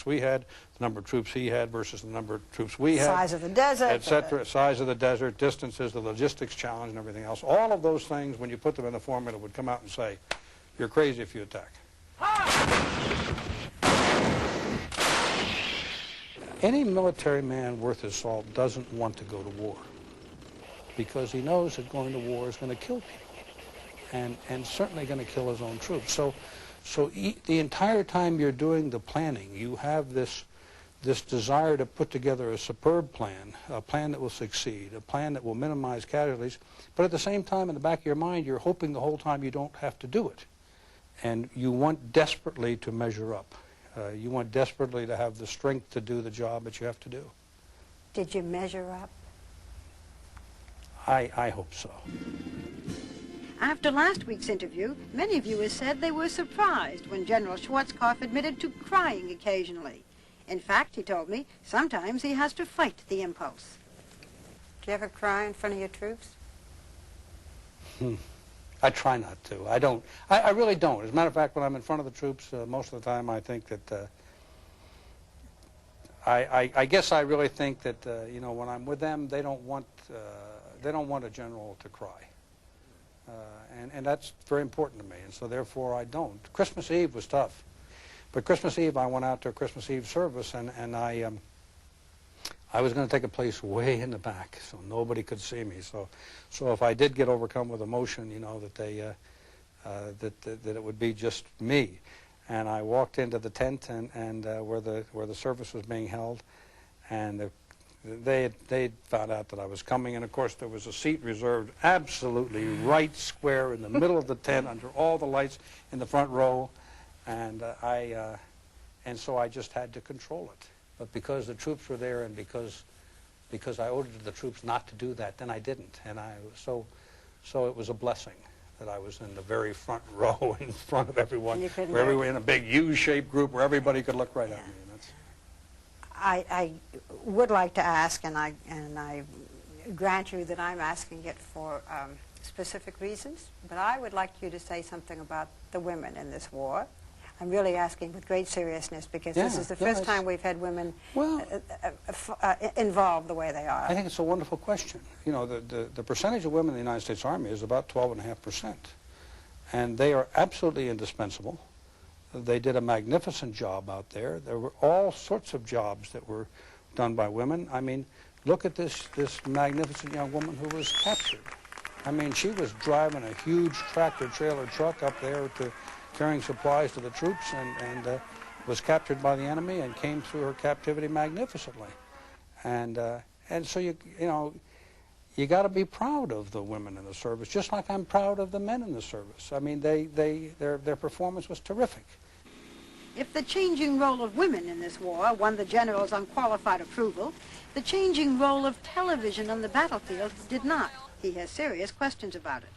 we had, the number of troops he had versus the number of troops we had. Size of the desert. Etc. Size of the desert, distances, the logistics challenge, and everything else. All of those things, when you put them in a formula, would come out and say, you're crazy if you attack. Any military man worth his salt doesn't want to go to war because he knows that going to war is going to kill people and certainly going to kill his own troops. So the entire time you're doing the planning, you have this desire to put together a superb plan, a plan that will succeed, a plan that will minimize casualties, but at the same time in the back of your mind you're hoping the whole time you don't have to do it. And you want desperately to measure up. You want desperately to have the strength to do the job that you have to do. Did you measure up? I hope so. After last week's interview, many viewers said they were surprised when General Schwarzkopf admitted to crying occasionally. In fact, he told me, sometimes he has to fight the impulse. Do you ever cry in front of your troops? I try not to. I don't. I really don't. As a matter of fact, when I'm in front of the troops, most of the time I think that I guess I really think that you know, when I'm with them, they don't want a general to cry, and that's very important to me. And so therefore I don't. Christmas Eve was tough, but Christmas Eve I went out to a Christmas Eve service, and I was going to take a place way in the back, so nobody could see me. So if I did get overcome with emotion, you know, that they that it would be just me. And I walked into the tent and where the service was being held, and they found out that I was coming. And of course there was a seat reserved absolutely right square in the middle of the tent under all the lights in the front row, and so I just had to control it. But because the troops were there and because I ordered the troops not to do that, then I didn't. And so it was a blessing that I was in the very front row in front of everyone, where we were in a big U-shaped group where everybody could look right at me. And that's... I would like to ask, and I grant you that I'm asking it for specific reasons, but I would like you to say something about the women in this war. I'm really asking with great seriousness because this is the first time we've had women involved the way they are. I think it's a wonderful question. You know, the percentage of women in the United States Army is about 12.5%. And they are absolutely indispensable. They did a magnificent job out there. There were all sorts of jobs that were done by women. I mean, look at this magnificent young woman who was captured. I mean, she was driving a huge tractor-trailer truck up there to carrying supplies to the troops, and was captured by the enemy and came through her captivity magnificently. And so you know, you got to be proud of the women in the service, just like I'm proud of the men in the service. I mean, their performance was terrific. If the changing role of women in this war won the general's unqualified approval, the changing role of television on the battlefield did not. He has serious questions about it.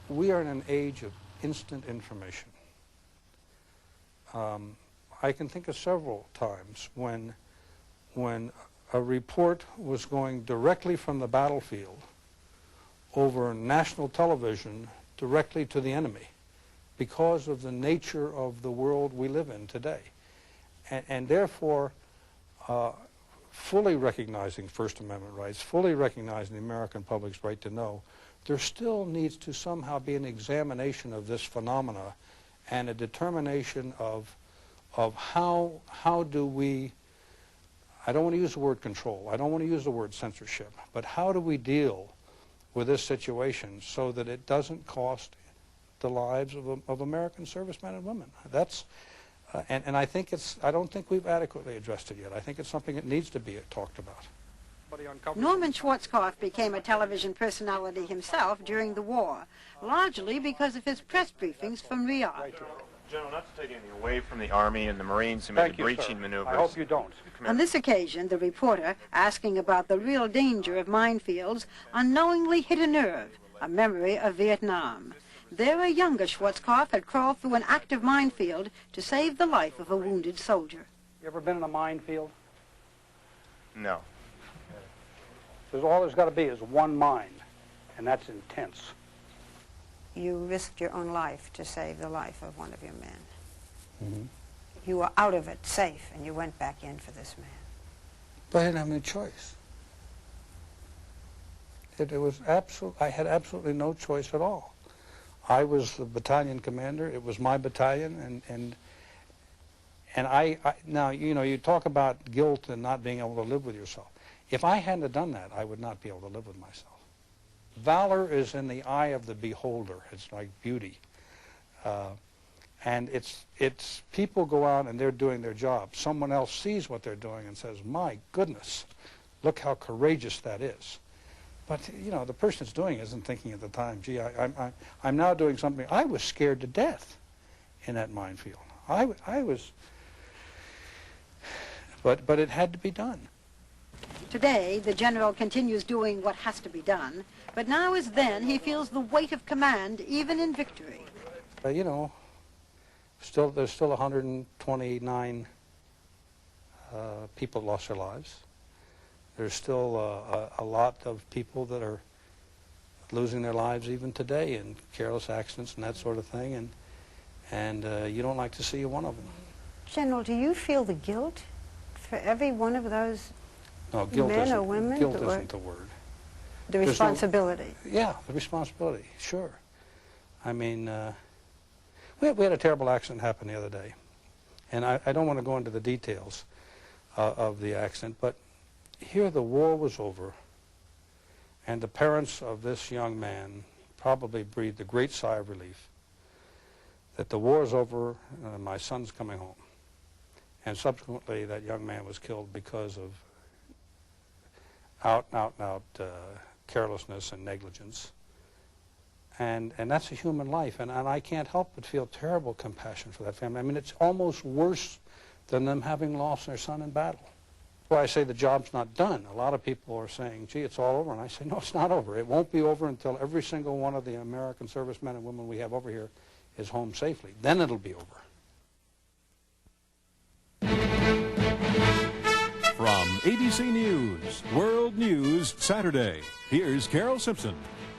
We are in an age of instant information. I can think of several times when a report was going directly from the battlefield over national television directly to the enemy because of the nature of the world we live in today. And therefore, fully recognizing First Amendment rights, fully recognizing the American public's right to know, there still needs to somehow be an examination of this phenomena and a determination of how do we, I don't want to use the word control, I don't want to use the word censorship, but how do we deal with this situation so that it doesn't cost the lives of American servicemen and women? That's, and I think I don't think we've adequately addressed it yet. I think it's something that needs to be talked about. Norman Schwarzkopf became a television personality himself during the war, largely because of his press briefings from Riyadh. General, not to take anything away from the Army and the Marines who made the breaching maneuvers. I hope you don't. On this occasion, the reporter, asking about the real danger of minefields, unknowingly hit a nerve, a memory of Vietnam. There, a younger Schwarzkopf had crawled through an active minefield to save the life of a wounded soldier. You ever been in a minefield? No. All there's got to be is one mine, and that's intense. You risked your own life to save the life of one of your men. Mm-hmm. you were out of it safe and you went back in for this man. But I didn't have any choice. It was I had absolutely no choice at all. I was the battalion commander. It was my battalion, and I now, you know, you talk about guilt and not being able to live with yourself. If I hadn't have done that, I would not be able to live with myself. Valor is in the eye of the beholder. It's like beauty. And it's people go out and they're doing their job. Someone else sees what they're doing and says, my goodness, look how courageous that is. But, you know, the person that's doing it isn't thinking at the time, gee, I'm now doing something. I was scared to death in that minefield. I was, but it had to be done. Today, the general continues doing what has to be done, but now as then, he feels the weight of command, even in victory. You know, there's still 129 people lost their lives. There's still a lot of people that are losing their lives even today in careless accidents and that sort of thing, and you don't like to see one of them. General, do you feel the guilt for every one of those guilt men or women? Guilt isn't the word. The responsibility. Yeah, the responsibility, sure. I mean, we had a terrible accident happen the other day, and I don't want to go into the details of the accident, but here the war was over, and the parents of this young man probably breathed a great sigh of relief that the war is over and my son's coming home. And subsequently that young man was killed because of out carelessness and negligence. And that's a human life, and I can't help but feel terrible compassion for that family. I mean, it's almost worse than them having lost their son in battle. Well, I say the job's not done. A lot of people are saying, gee, it's all over. And I say, no, it's not over. It won't be over until every single one of the American servicemen and women we have over here is home safely. Then it'll be over. From ABC News, World News Saturday, here's Carol Simpson.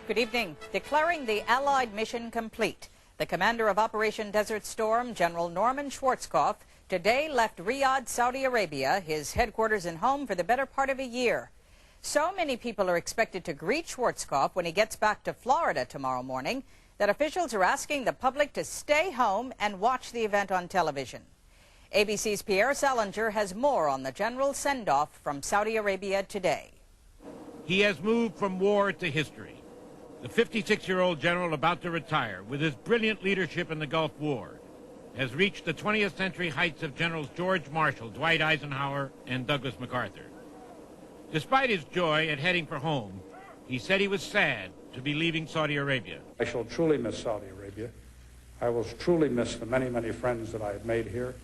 Good evening. Declaring the Allied mission complete, the commander of Operation Desert Storm, General Norman Schwarzkopf, today left Riyadh, Saudi Arabia, his headquarters and home for the better part of a year. So many people are expected to greet Schwarzkopf when he gets back to Florida tomorrow morning that officials are asking the public to stay home and watch the event on television. ABC's Pierre Salinger has more on the general's send-off from Saudi Arabia today. He has moved from war to history. The 56-year-old general about to retire, with his brilliant leadership in the Gulf War, has reached the 20th century heights of Generals George Marshall, Dwight Eisenhower, and Douglas MacArthur. Despite his joy at heading for home, he said he was sad to be leaving Saudi Arabia. I shall truly miss Saudi Arabia. I will truly miss the many, many friends that I have made here.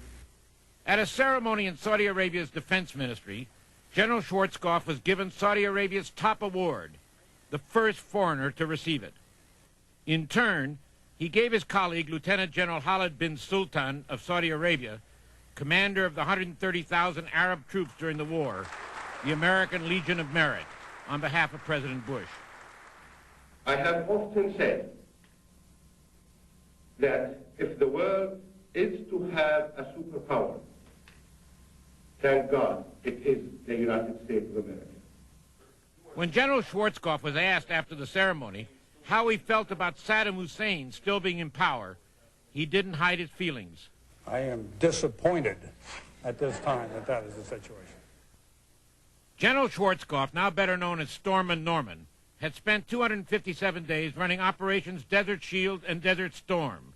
At a ceremony in Saudi Arabia's defense ministry, General Schwarzkopf was given Saudi Arabia's top award, the first foreigner to receive it. In turn, he gave his colleague, Lieutenant General Khalid bin Sultan of Saudi Arabia, commander of the 130,000 Arab troops during the war, the American Legion of Merit, on behalf of President Bush. I have often said that if the world is to have a superpower, thank God it is the United States of America. When General Schwarzkopf was asked after the ceremony how he felt about Saddam Hussein still being in power, he didn't hide his feelings. I am disappointed at this time that that is the situation. General Schwarzkopf, now better known as Stormin' Norman, had spent 257 days running Operations Desert Shield and Desert Storm,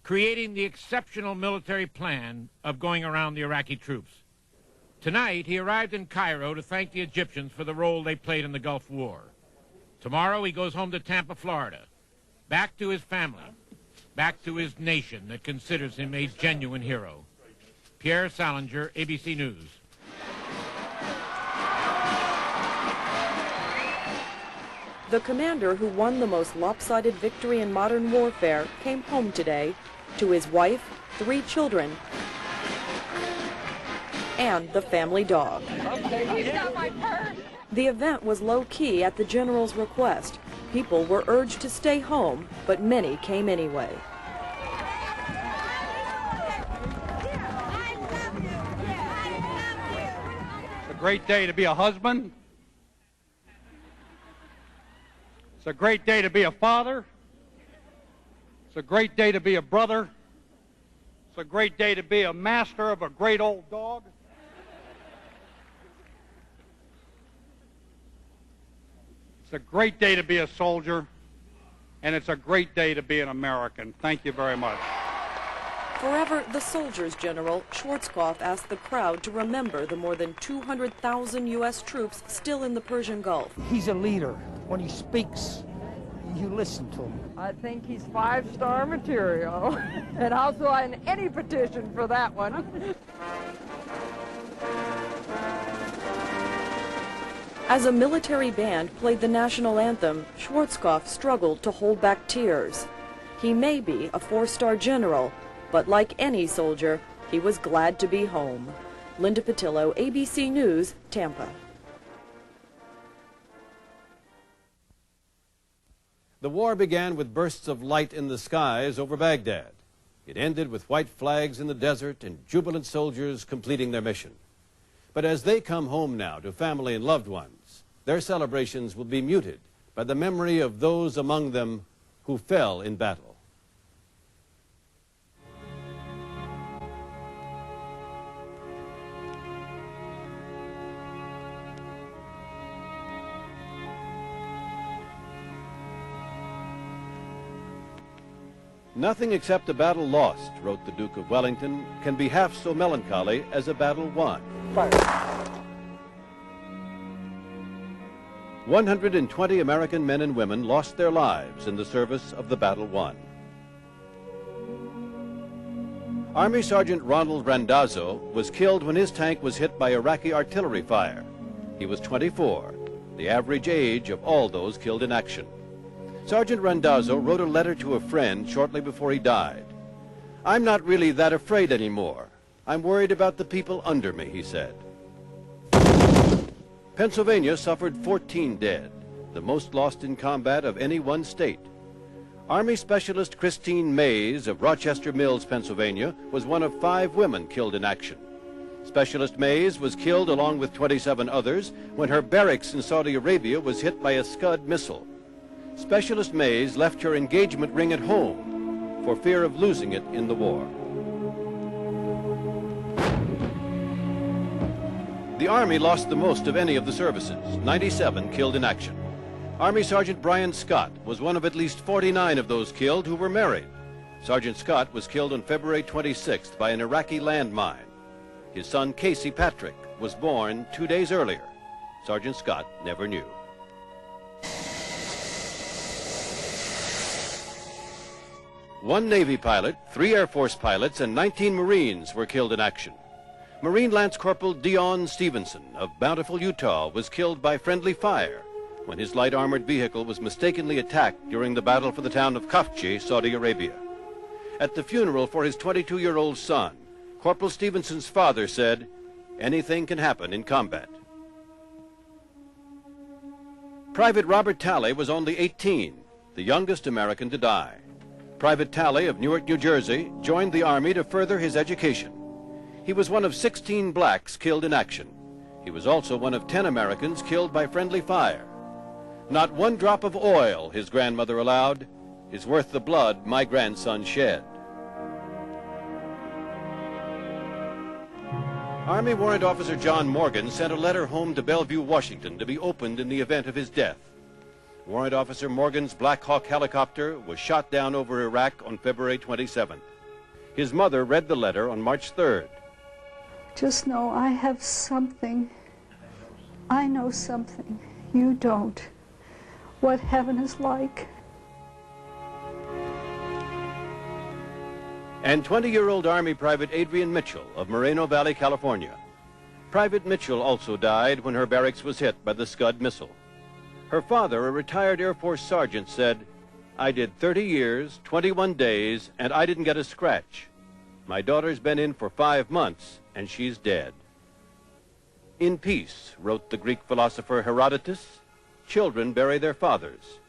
creating the exceptional military plan of going around the Iraqi troops. Tonight, he arrived in Cairo to thank the Egyptians for the role they played in the Gulf War. Tomorrow, he goes home to Tampa, Florida, back to his family, back to his nation that considers him a genuine hero. Pierre Salinger, ABC News. The commander who won the most lopsided victory in modern warfare came home today to his wife, 3 children, and the family dog. The event was low-key at the general's request. People were urged to stay home, but many came anyway. great day to be a husband. It's a great day to be a father. It's a great day to be a brother. It's a great day to be a master of a great old dog. It's a great day to be a soldier, and it's a great day to be an American. Thank you very much. Forever the Soldiers General, Schwarzkopf asked the crowd to remember the more than 200,000 U.S. troops still in the Persian Gulf. He's a leader. When he speaks, you listen to him. I think he's five-star material, and I'll sign any petition for that one. As a military band played the national anthem, Schwarzkopf struggled to hold back tears. He may be a four-star general, but like any soldier, he was glad to be home. Linda Patillo, ABC News, Tampa. The war began with bursts of light in the skies over Baghdad. It ended with white flags in the desert and jubilant soldiers completing their mission. But as they come home now to family and loved ones, their celebrations will be muted by the memory of those among them who fell in battle. Nothing except a battle lost, wrote the Duke of Wellington, can be half so melancholy as a battle won. Fire. 120 American men and women lost their lives in the service of the battle won. Army Sergeant Ronald Randazzo was killed when his tank was hit by Iraqi artillery fire. He was 24, the average age of all those killed in action. Sergeant Randazzo wrote a letter to a friend shortly before he died. "I'm not really that afraid anymore. I'm worried about the people under me," he said. Pennsylvania suffered 14 dead, the most lost in combat of any one state. Army Specialist Christine Mays of Rochester Mills, Pennsylvania, was one of 5 women killed in action. Specialist Mays was killed along with 27 others when her barracks in Saudi Arabia was hit by a Scud missile. Specialist Mays left her engagement ring at home for fear of losing it in the war. The Army lost the most of any of the services, 97 killed in action. Army Sergeant Brian Scott was one of at least 49 of those killed who were married. Sergeant Scott was killed on February 26th by an Iraqi landmine. His son Casey Patrick was born 2 days earlier. Sergeant Scott never knew. One Navy pilot, 3 Air Force pilots, and 19 Marines were killed in action. Marine Lance Corporal Dion Stevenson of Bountiful, Utah, was killed by friendly fire when his light armored vehicle was mistakenly attacked during the battle for the town of Khafji, Saudi Arabia. At the funeral for his 22-year-old son, Corporal Stevenson's father said, "Anything can happen in combat." Private Robert Talley was only 18, the youngest American to die. Private Talley of Newark, New Jersey, joined the Army to further his education. He was one of 16 blacks killed in action. He was also one of 10 Americans killed by friendly fire. "Not one drop of oil," his grandmother allowed, "is worth the blood my grandson shed." Army Warrant Officer John Morgan sent a letter home to Bellevue, Washington to be opened in the event of his death. Warrant Officer Morgan's Black Hawk helicopter was shot down over Iraq on February 27th. His mother read the letter on March 3rd. "Just know I have something. I know something. You don't. What heaven is like." And 20-year-old Army Private Adrian Mitchell of Moreno Valley, California. Private Mitchell also died when her barracks was hit by the Scud missile. Her father, a retired Air Force sergeant, said, "I did 30 years, 21 days, and I didn't get a scratch. My daughter's been in for 5 months, and she's dead." In peace, wrote the Greek philosopher Herodotus, children bury their fathers.